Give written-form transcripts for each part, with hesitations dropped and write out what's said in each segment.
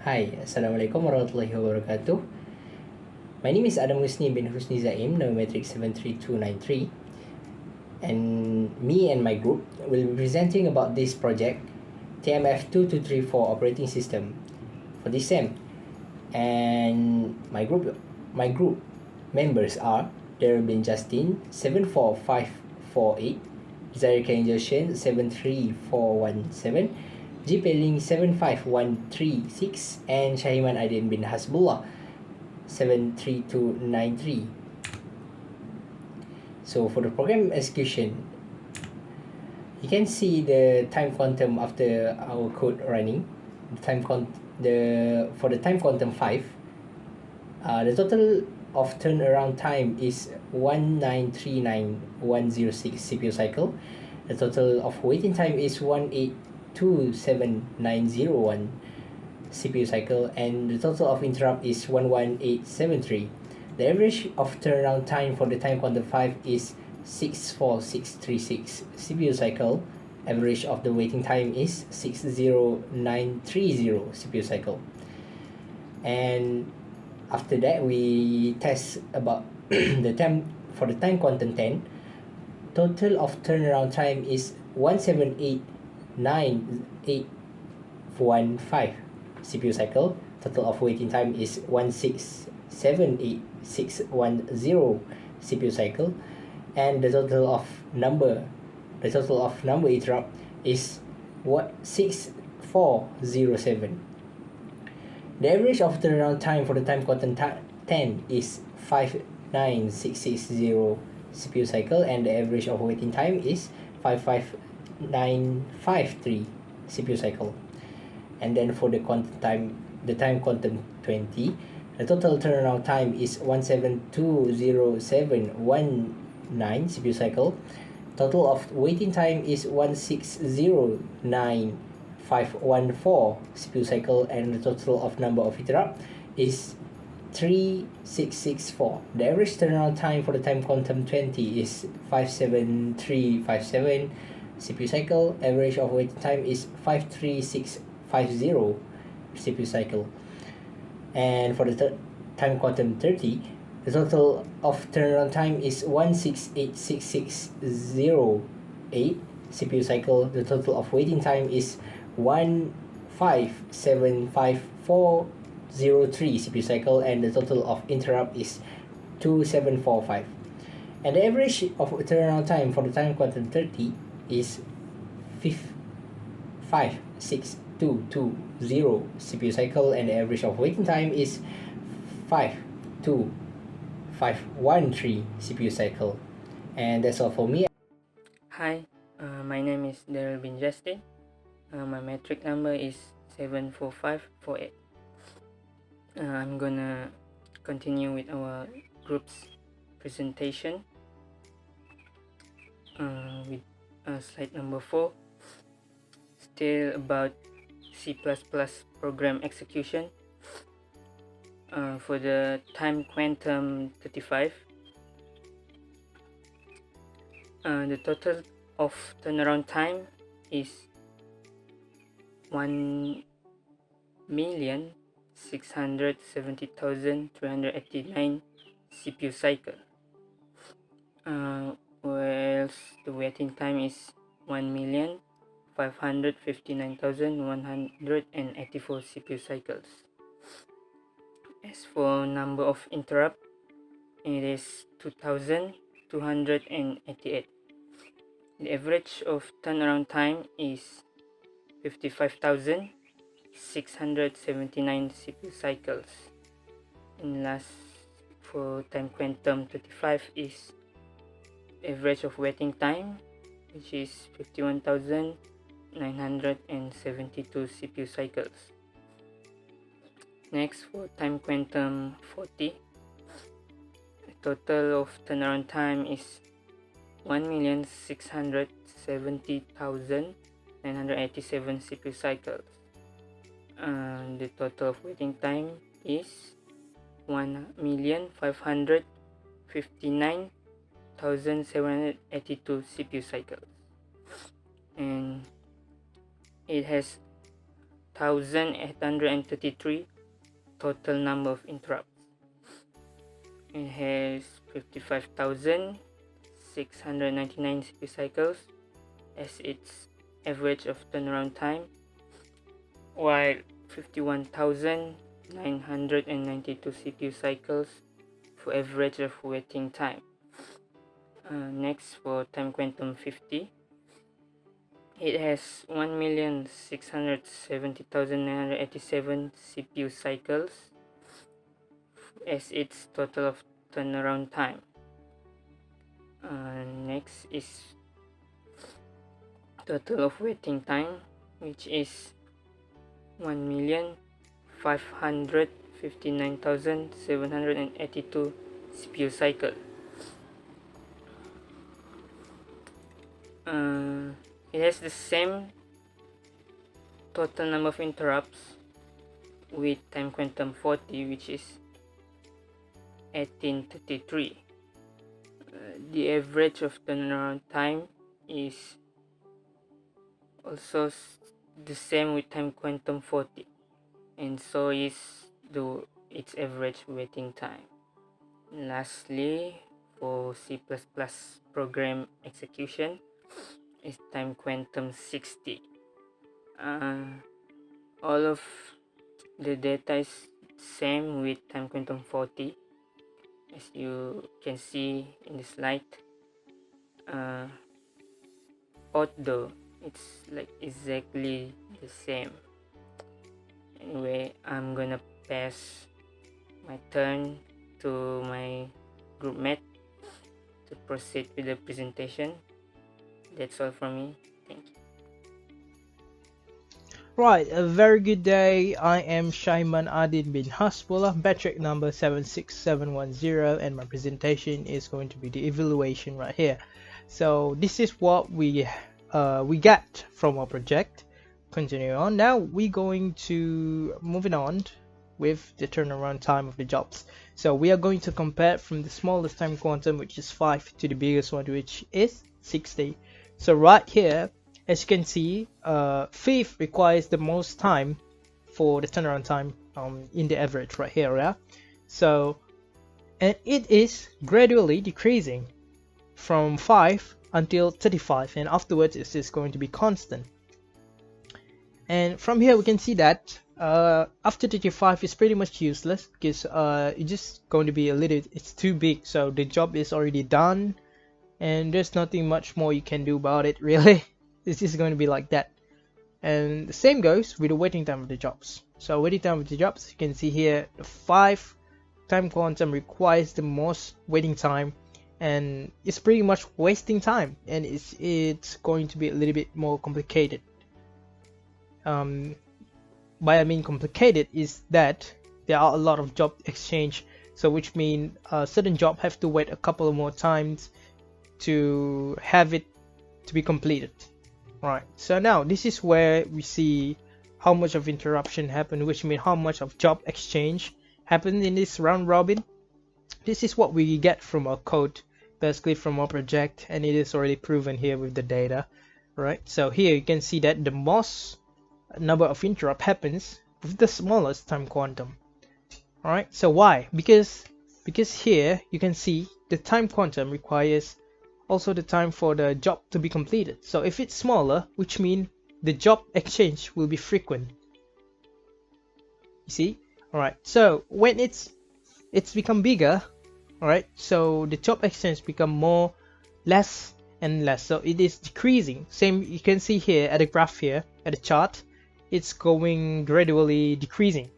Hi, Assalamualaikum warahmatullahi wabarakatuh. My name is Husni bin HUSNIZAIM, number 732993, and me and my group will be presenting about this project, TMF2243 operating system for this SEM. And my group members are DARREL bin Justin 74548, DESIREE KAYEN JOSHEN 73417, LING 75136, and SHAHIMAN ADIN bin HASBULLAH 73293. So for the program execution, you can see the time quantum after our code running. For the time quantum 5, the total of turnaround time is 1939106 CPU cycle. The total of waiting time is 1827901 CPU cycle, and the total of interrupt is 11873. The average of turnaround time for the time quantum 5 is 64636 CPU cycle. Average of the waiting time is 60930 CPU cycle. And after that, we test about the time for the time quantum 10. Total of turnaround time is 1789815 CPU cycle. Total of waiting time is 1678610 CPU cycle, and the total of number interrupt is 6407. The average of turnaround time for the time quantum 10 is 59660 CPU cycle, and the average of waiting time is 55953 CPU cycle. And then for the time quantum 20, the total turnaround time is 172079 CPU cycle. Total of waiting time is 1609514 CPU cycle, and the total of number of interrupt is 3664. The average turnaround time for the time quantum 20 is 57357 CPU cycle. Average of waiting time is 53650 CPU cycle. And for the time quantum 30, the total of turnaround time is 1686608 CPU cycle. The total of waiting time is 1575403 CPU cycle, and the total of interrupt is 2745. And the average of turnaround time for the time quantum 30 is 56220 CPU cycle, and the average of waiting time is 52513 CPU cycle. And that's all for me. Hi, my name is DARREL bin Justin. My metric number is 74548. I'm gonna continue with our group's presentation with slide number 4. Still about C++ program execution. For the time quantum 35, the total of turnaround time is 1,670,389 CPU cycle, whereas the waiting time is 1,559,184 CPU cycles. As for number of interrupt, it is 2,288. The average of turnaround time is 55,679 CPU cycles. And last, for time quantum 35 is average of waiting time, which is 51,972 CPU cycles. Next, for time quantum 40, the total of turnaround time is 1,670,987 CPU cycles. And the total of waiting time is 1,559,782 CPU cycles. And it has 54,833 total number of interrupts. It has 55,699 CPU cycles as its average of turnaround time, while 51,992 CPU cycles for average of waiting time. Next, for time quantum 50, it has 1,670,987 CPU cycles as its total of turnaround time. Next is total of waiting time, which is 1,559,782 CPU cycle. It has the same total number of interrupts with time quantum 40, which is 1833. The average of turnaround time is also the same with time quantum 40, and so is its average waiting time. Lastly, for C++ program execution is time quantum 60. All of the data is same with time quantum 40, as you can see in the slide, although it's like exactly the same. Anyway, I'm gonna pass my turn to my group mate to proceed with the presentation. That's all from me. Thank you. Right, a very good day. I am SHAHIMAN ADIN bin HASBULLAH, metric number 76710, and my presentation is going to be the evaluation right here. So this is what we got from our project. Continuing on, now we're going to moving on with the turnaround time of the jobs. So we are going to compare from the smallest time quantum, which is 5, to the biggest one, which is 60. So right here, as you can see, 5 requires the most time for the turnaround time in the average right here, yeah? So, and it is gradually decreasing from 5 until 35, and afterwards it's just going to be constant. And from here we can see that after 35 is pretty much useless, because it's just going to be it's too big, so the job is already done and there's nothing much more you can do about it, really. It's just going to be like that. And the same goes with the waiting time of the jobs. So waiting time of the jobs, you can see here the 5 time quantum requires the most waiting time, and it's pretty much wasting time, and it's going to be a little bit more complicated. By I mean complicated is that there are a lot of job exchange, so which mean certain job have to wait a couple of more times to have it to be completed. Right, so now this is where we see how much of interruption happened, which means how much of job exchange happened in this round robin. This is what we get from our code, basically from our project, and it is already proven here with the data. Right, so here you can see that the most number of interrupt happens with the smallest time quantum. Alright, so why? Because here you can see the time quantum requires also the time for the job to be completed. So if it's smaller, which means the job exchange will be frequent. You see? Alright, so when it's become bigger, alright, so the job exchange become less and less, so it is decreasing. Same, you can see here at the graph here, at the chart, it's going gradually decreasing.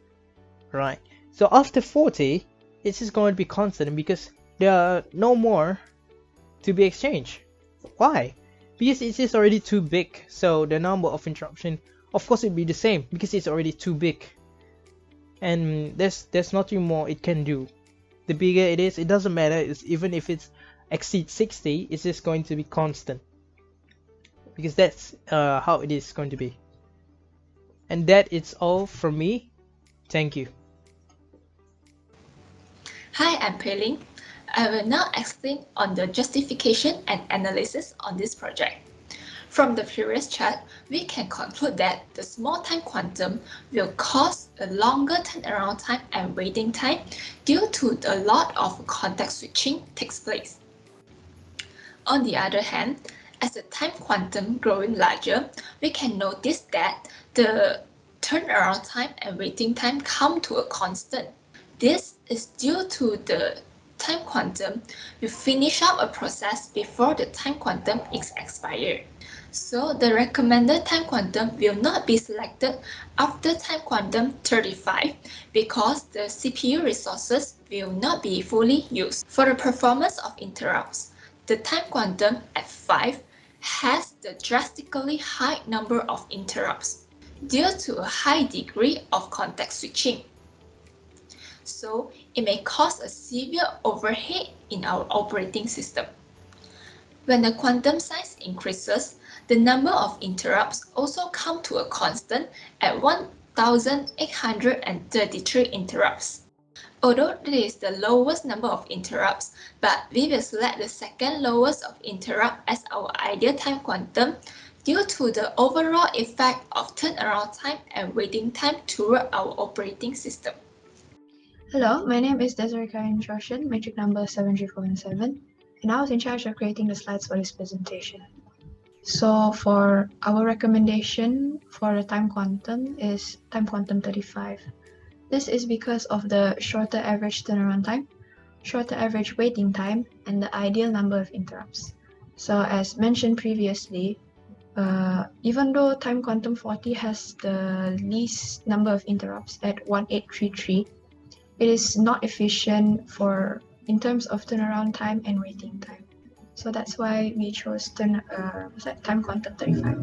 Right, so after 40, it's just going to be constant because there are no more to be exchanged. Why? Because it is already too big, so the number of interruption, of course, it'll be the same because it's already too big, and there's nothing more it can do. The bigger it is, it doesn't matter. It's, even if it exceeds 60, it's just going to be constant, because that's how it is going to be. And that is all from me. Thank you. Hi, I'm Pei Ling. I will now explain on the justification and analysis on this project. From the previous chart, we can conclude that the small time quantum will cause a longer turnaround time and waiting time due to a lot of context switching takes place. On the other hand, as the time quantum growing larger, we can notice that the turnaround time and waiting time come to a constant. This is due to the time quantum will finish up a process before the time quantum is expired. So the recommended time quantum will not be selected after time quantum 35 because the CPU resources will not be fully used. For the performance of interrupts, the time quantum at 5 has the drastically high number of interrupts due to a high degree of context switching. So it may cause a severe overhead in our operating system. When the quantum size increases, the number of interrupts also come to a constant at 1,833 interrupts. Although this is the lowest number of interrupts, but we will select the second lowest of interrupt as our ideal time quantum due to the overall effect of turnaround time and waiting time toward our operating system. Hello, my name is DESIREE KAYEN JOSHEN, metric number 73417, and I was in charge of creating the slides for this presentation. So for our recommendation for the time quantum is time quantum 35. This is because of the shorter average turnaround time, shorter average waiting time, and the ideal number of interrupts. So as mentioned previously, even though time quantum 40 has the least number of interrupts at 1833, it is not efficient in terms of turnaround time and waiting time. So that's why we chose time quantum 35.